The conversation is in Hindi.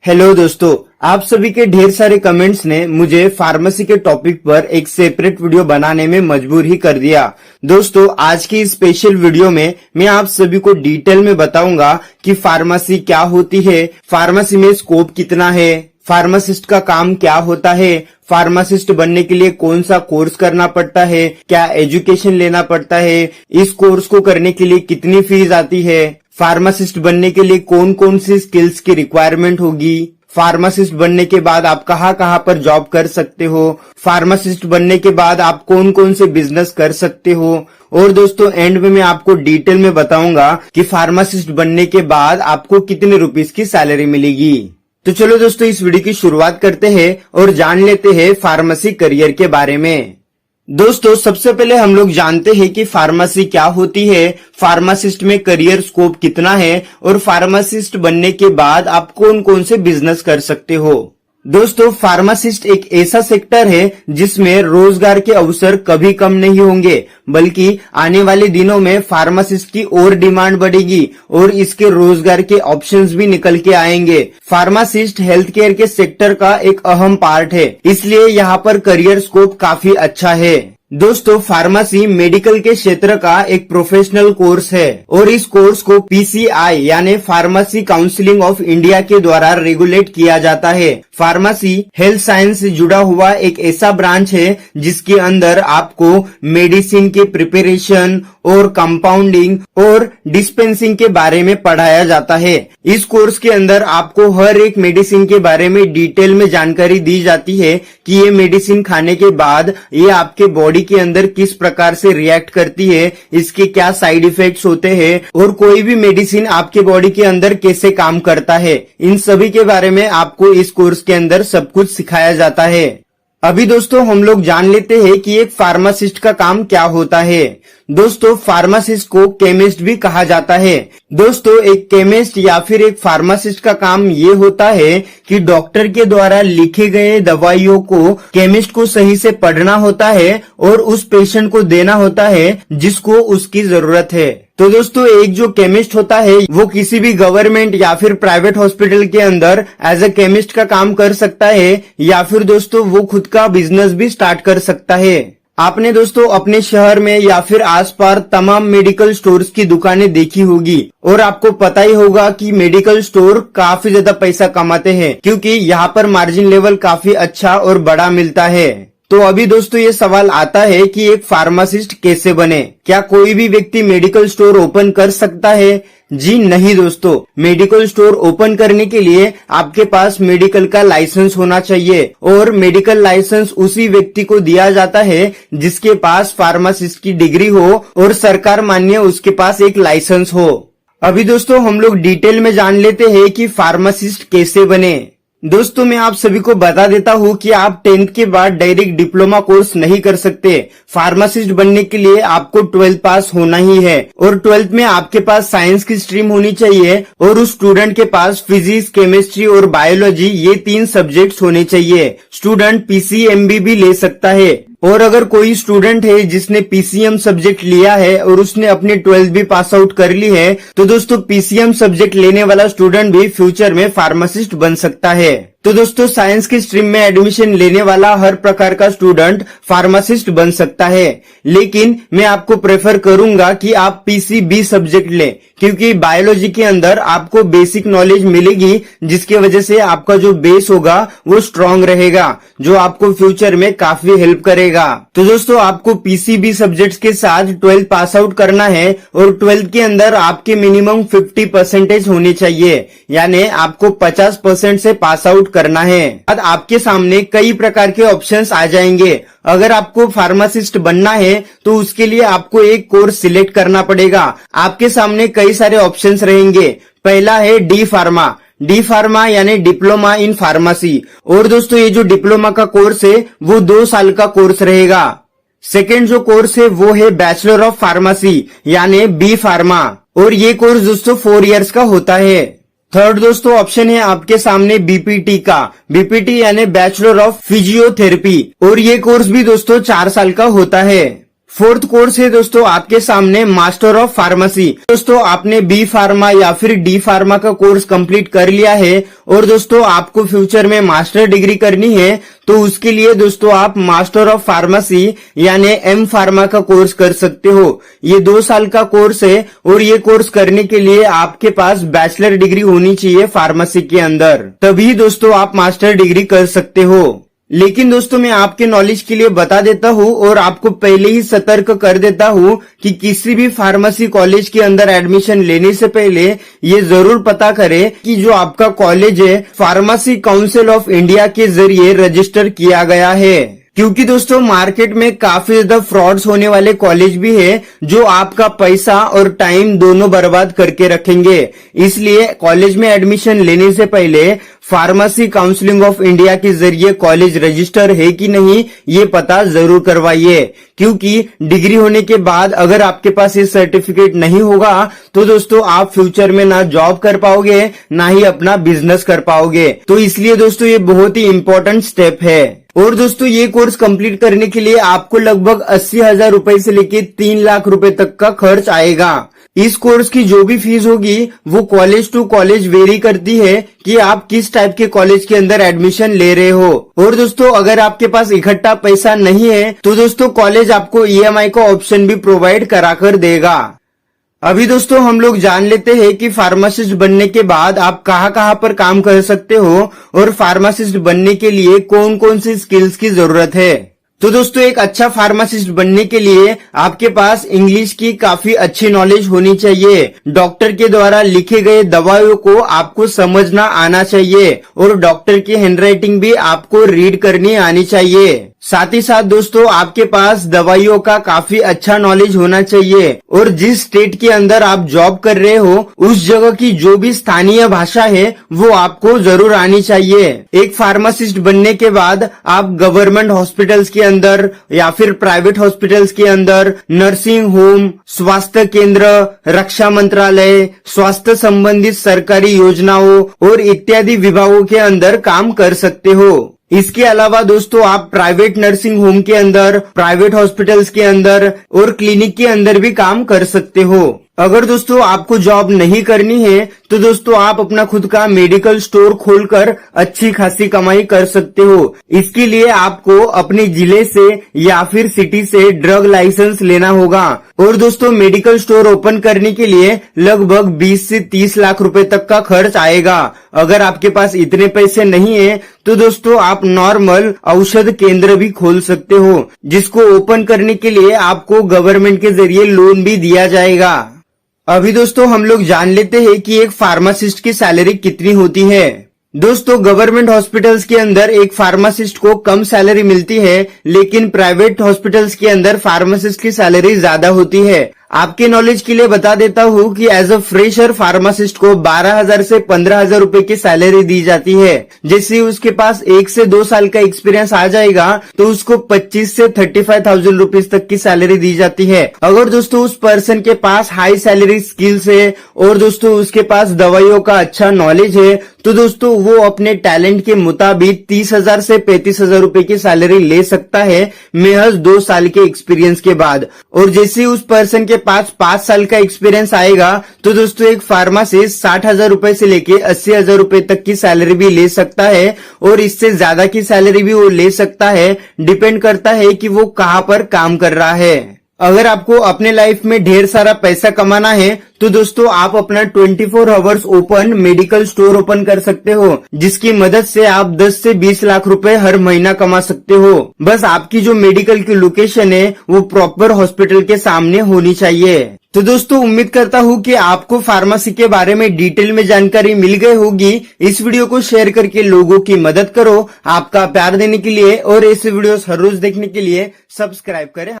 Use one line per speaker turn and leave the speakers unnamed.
हेलो दोस्तों, आप सभी के ढेर सारे कमेंट्स ने मुझे फार्मेसी के टॉपिक पर एक सेपरेट वीडियो बनाने में मजबूर ही कर दिया। दोस्तों, आज की इस स्पेशल वीडियो में मैं आप सभी को डिटेल में बताऊंगा कि फार्मेसी क्या होती है, फार्मेसी में स्कोप कितना है, फार्मासिस्ट का काम क्या होता है, फार्मासिस्ट बनने के लिए कौन सा कोर्स करना पड़ता है, क्या एजुकेशन लेना पड़ता है, इस कोर्स को करने के लिए कितनी फीस आती है, फार्मासिस्ट बनने के लिए कौन कौन सी स्किल्स की रिक्वायरमेंट होगी, फार्मासिस्ट बनने के बाद आप कहाँ कहाँ पर जॉब कर सकते हो, फार्मासिस्ट बनने के बाद आप कौन कौन से बिजनेस कर सकते हो, और दोस्तों एंड में मैं आपको डिटेल में बताऊंगा कि फार्मासिस्ट बनने के बाद आपको कितने रुपीस की सैलरी मिलेगी। तो चलो दोस्तों, इस वीडियो की शुरुआत करते हैं और जान लेते हैं फार्मेसी करियर के बारे में। दोस्तों, सबसे पहले हम लोग जानते हैं कि फार्मेसी क्या होती है, फार्मासिस्ट में करियर स्कोप कितना है और फार्मासिस्ट बनने के बाद आप कौन कौन से बिजनेस कर सकते हो। दोस्तों, फार्मासिस्ट एक ऐसा सेक्टर है जिसमें रोजगार के अवसर कभी कम नहीं होंगे, बल्कि आने वाले दिनों में फार्मासिस्ट की और डिमांड बढ़ेगी और इसके रोजगार के ऑप्शंस भी निकल के आएंगे। फार्मासिस्ट हेल्थ केयर के सेक्टर का एक अहम पार्ट है, इसलिए यहाँ पर करियर स्कोप काफी अच्छा है। दोस्तों, फार्मेसी मेडिकल के क्षेत्र का एक प्रोफेशनल कोर्स है और इस कोर्स को पीसीआई यानी फार्मेसी काउंसिलिंग ऑफ इंडिया के द्वारा रेगुलेट किया जाता है। फार्मेसी हेल्थ साइंस से जुड़ा हुआ एक ऐसा ब्रांच है जिसके अंदर आपको मेडिसिन के प्रिपरेशन और कंपाउंडिंग और डिस्पेंसिंग के बारे में पढ़ाया जाता है। इस कोर्स के अंदर आपको हर एक मेडिसिन के बारे में डिटेल में जानकारी दी जाती है कि ये मेडिसिन खाने के बाद ये आपके बॉडी के अंदर किस प्रकार से रिएक्ट करती है, इसके क्या साइड इफेक्ट्स होते हैं और कोई भी मेडिसिन आपके बॉडी के अंदर कैसे काम करता है, इन सभी के बारे में आपको इस कोर्स के अंदर सब कुछ सिखाया जाता है। अभी दोस्तों हम लोग जान लेते हैं कि एक फार्मासिस्ट का काम क्या होता है। दोस्तों, फार्मासिस्ट को केमिस्ट भी कहा जाता है। दोस्तों, एक केमिस्ट या फिर एक फार्मासिस्ट का काम ये होता है कि डॉक्टर के द्वारा लिखे गए दवाइयों को केमिस्ट को सही से पढ़ना होता है और उस पेशेंट को देना होता है जिसको उसकी जरूरत है। तो दोस्तों, एक जो केमिस्ट होता है वो किसी भी गवर्नमेंट या फिर प्राइवेट हॉस्पिटल के अंदर एज अ केमिस्ट का काम कर सकता है या फिर दोस्तों वो खुद का बिजनेस भी स्टार्ट कर सकता है। आपने दोस्तों अपने शहर में या फिर आसपास तमाम मेडिकल स्टोर्स की दुकानें देखी होगी और आपको पता ही होगा कि मेडिकल स्टोर काफी ज्यादा पैसा कमाते हैं क्योंकि यहाँ पर मार्जिन लेवल काफी अच्छा और बड़ा मिलता है। तो अभी दोस्तों ये सवाल आता है कि एक फार्मासिस्ट कैसे बने, क्या कोई भी व्यक्ति मेडिकल स्टोर ओपन कर सकता है? जी नहीं दोस्तों, मेडिकल स्टोर ओपन करने के लिए आपके पास मेडिकल का लाइसेंस होना चाहिए और मेडिकल लाइसेंस उसी व्यक्ति को दिया जाता है जिसके पास फार्मासिस्ट की डिग्री हो और सरकार मान्य उसके पास एक लाइसेंस हो। अभी दोस्तों हम लोग डिटेल में जान लेते हैं कि फार्मासिस्ट कैसे बने। दोस्तों, मैं आप सभी को बता देता हूँ कि आप 10th के बाद डायरेक्ट डिप्लोमा कोर्स नहीं कर सकते। फार्मासिस्ट बनने के लिए आपको 12th पास होना ही है और 12th में आपके पास साइंस की स्ट्रीम होनी चाहिए और उस स्टूडेंट के पास फिजिक्स, केमिस्ट्री और बायोलॉजी ये 3 सब्जेक्ट्स होने चाहिए। स्टूडेंट पीसीएमबी भी ले सकता है और अगर कोई स्टूडेंट है जिसने पीसीएम सब्जेक्ट लिया है और उसने अपनी 12th भी पास आउट कर ली है तो दोस्तों पीसीएम सब्जेक्ट लेने वाला स्टूडेंट भी फ्यूचर में फार्मासिस्ट बन सकता है। तो दोस्तों, साइंस की स्ट्रीम में एडमिशन लेने वाला हर प्रकार का स्टूडेंट फार्मासिस्ट बन सकता है, लेकिन मैं आपको प्रेफर करूंगा कि आप पीसीबी सब्जेक्ट लें क्योंकि बायोलॉजी के अंदर आपको बेसिक नॉलेज मिलेगी जिसकी वजह से आपका जो बेस होगा वो स्ट्रांग रहेगा, जो आपको फ्यूचर में काफी हेल्प करेगा। तो दोस्तों, आपको पीसीबी सब्जेक्ट्स के साथ 12th पास आउट करना है और 12th के अंदर आपके मिनिमम 50% होने चाहिए, यानी आपको 50% से पास आउट करना है। अब आपके सामने कई प्रकार के ऑप्शंस आ जाएंगे। अगर आपको फार्मासिस्ट बनना है तो उसके लिए आपको एक कोर्स सिलेक्ट करना पड़ेगा। आपके सामने कई सारे ऑप्शंस रहेंगे। पहला है डी फार्मा यानी डिप्लोमा इन फार्मेसी और दोस्तों ये जो डिप्लोमा का कोर्स है वो 2 साल का कोर्स रहेगा। सेकेंड जो कोर्स है वो है बैचलर ऑफ फार्मेसी यानी बी फार्मा और ये कोर्स दोस्तों 4 इयर्स का होता है। थर्ड दोस्तों ऑप्शन है आपके सामने बीपीटी का, बीपीटी यानी बैचलर ऑफ फिजियोथेरेपी और ये कोर्स भी दोस्तों 4 साल का होता है। फोर्थ कोर्स है दोस्तों आपके सामने मास्टर ऑफ फार्मेसी। दोस्तों आपने बी फार्मा या फिर डी फार्मा का कोर्स कंप्लीट कर लिया है और दोस्तों आपको फ्यूचर में मास्टर डिग्री करनी है, तो उसके लिए दोस्तों आप मास्टर ऑफ फार्मेसी यानी एम फार्मा का कोर्स कर सकते हो। ये 2 साल का कोर्स है और ये कोर्स करने के लिए आपके पास बैचलर डिग्री होनी चाहिए फार्मेसी के अंदर, तभी दोस्तों आप मास्टर डिग्री कर सकते हो। लेकिन दोस्तों मैं आपके नॉलेज के लिए बता देता हूँ और आपको पहले ही सतर्क कर देता हूँ कि किसी भी फार्मेसी कॉलेज के अंदर एडमिशन लेने से पहले ये जरूर पता करें कि जो आपका कॉलेज है फार्मेसी काउंसिल ऑफ इंडिया के जरिए रजिस्टर किया गया है, क्योंकि दोस्तों मार्केट में काफी ज्यादा फ्रॉड्स होने वाले कॉलेज भी है जो आपका पैसा और टाइम दोनों बर्बाद करके रखेंगे। इसलिए कॉलेज में एडमिशन लेने से पहले फार्मेसी काउंसिलिंग ऑफ इंडिया के जरिए कॉलेज रजिस्टर है कि नहीं ये पता जरूर करवाइए, क्योंकि डिग्री होने के बाद अगर आपके पास ये सर्टिफिकेट नहीं होगा तो दोस्तों आप फ्यूचर में ना जॉब कर पाओगे ना ही अपना बिजनेस कर पाओगे। तो इसलिए दोस्तों ये बहुत ही इंपॉर्टेंट स्टेप है। और दोस्तों ये कोर्स कंप्लीट करने के लिए आपको लगभग 80,000 रुपए से लेके 3 लाख रुपए तक का खर्च आएगा। इस कोर्स की जो भी फीस होगी वो कॉलेज टू कॉलेज वेरी करती है कि आप किस टाइप के कॉलेज के अंदर एडमिशन ले रहे हो। और दोस्तों अगर आपके पास इकट्ठा पैसा नहीं है तो दोस्तों कॉलेज आपको EMI का ऑप्शन भी प्रोवाइड कराकर देगा। अभी दोस्तों हम लोग जान लेते हैं कि फार्मासिस्ट बनने के बाद आप कहाँ पर काम कर सकते हो और फार्मासिस्ट बनने के लिए कौन कौन सी स्किल्स की जरूरत है। तो दोस्तों एक अच्छा फार्मासिस्ट बनने के लिए आपके पास इंग्लिश की काफी अच्छी नॉलेज होनी चाहिए। डॉक्टर के द्वारा लिखे गए दवाइयों को आपको समझना आना चाहिए और डॉक्टर की हैंडराइटिंग भी आपको रीड करनी आनी चाहिए। साथ ही साथ दोस्तों आपके पास दवाइयों का काफी अच्छा नॉलेज होना चाहिए और जिस स्टेट के अंदर आप जॉब कर रहे हो उस जगह की जो भी स्थानीय भाषा है वो आपको जरूर आनी चाहिए। एक फार्मासिस्ट बनने के बाद आप गवर्नमेंट हॉस्पिटल्स के अंदर या फिर प्राइवेट हॉस्पिटल्स के अंदर नर्सिंग होम, स्वास्थ्य केंद्र, रक्षा मंत्रालय, स्वास्थ्य संबंधित सरकारी योजनाओं और इत्यादि विभागों के अंदर काम कर सकते हो। इसके अलावा दोस्तों आप प्राइवेट नर्सिंग होम के अंदर, प्राइवेट हॉस्पिटल्स के अंदर और क्लिनिक के अंदर भी काम कर सकते हो। अगर दोस्तों आपको जॉब नहीं करनी है तो दोस्तों आप अपना खुद का मेडिकल स्टोर खोलकर अच्छी खासी कमाई कर सकते हो। इसके लिए आपको अपने जिले से या फिर सिटी से ड्रग लाइसेंस लेना होगा और दोस्तों मेडिकल स्टोर ओपन करने के लिए लगभग 20 से 30 लाख रुपए तक का खर्च आएगा। अगर आपके पास इतने पैसे नहीं है तो दोस्तों आप नॉर्मल औषध केंद्र भी खोल सकते हो, जिसको ओपन करने के लिए आपको गवर्नमेंट के जरिए लोन भी दिया जाएगा। अभी दोस्तों हम लोग जान लेते हैं कि एक फार्मासिस्ट की सैलरी कितनी होती है। दोस्तों गवर्नमेंट हॉस्पिटल्स के अंदर एक फार्मासिस्ट को कम सैलरी मिलती है, लेकिन प्राइवेट हॉस्पिटल्स के अंदर फार्मासिस्ट की सैलरी ज्यादा होती है। आपके नॉलेज के लिए बता देता हूँ कि एज अ फ्रेशर फार्मासिस्ट को 12,000 से 15,000 रुपए की सैलरी दी जाती है। जैसे उसके पास 1 से 2 साल का एक्सपीरियंस आ जाएगा तो उसको 25 से 35,000 रुपीज तक की सैलरी दी जाती है। अगर दोस्तों उस पर्सन के पास हाई सैलरी स्किल्स है और दोस्तों उसके पास दवाइयों का अच्छा नॉलेज है तो दोस्तों वो अपने टैलेंट के मुताबिक 30,000 से 35,000 रुपए की सैलरी ले सकता है महज 2 साल के एक्सपीरियंस के बाद। और जैसे उस पर्सन के पास 5 साल का एक्सपीरियंस आएगा तो दोस्तों एक फार्मासिस्ट 60,000 रुपए से लेके 80,000 रुपए तक की सैलरी भी ले सकता है और इससे ज्यादा की सैलरी भी वो ले सकता है। डिपेंड करता है कि वो कहाँ पर काम कर रहा है। अगर आपको अपने लाइफ में ढेर सारा पैसा कमाना है तो दोस्तों आप अपना 24 hours open medical store open कर सकते हो, जिसकी मदद से आप 10 से 20 लाख रुपए हर महीना कमा सकते हो। बस आपकी जो मेडिकल की लोकेशन है वो प्रॉपर हॉस्पिटल के सामने होनी चाहिए। तो दोस्तों उम्मीद करता हूँ कि आपको फार्मेसी के बारे में डिटेल में जानकारी मिल गई होगी। इस वीडियो को शेयर करके लोगों की मदद करो। आपका प्यार देने के लिए और ऐसे वीडियोस हर रोज देखने के लिए सब्सक्राइब करें।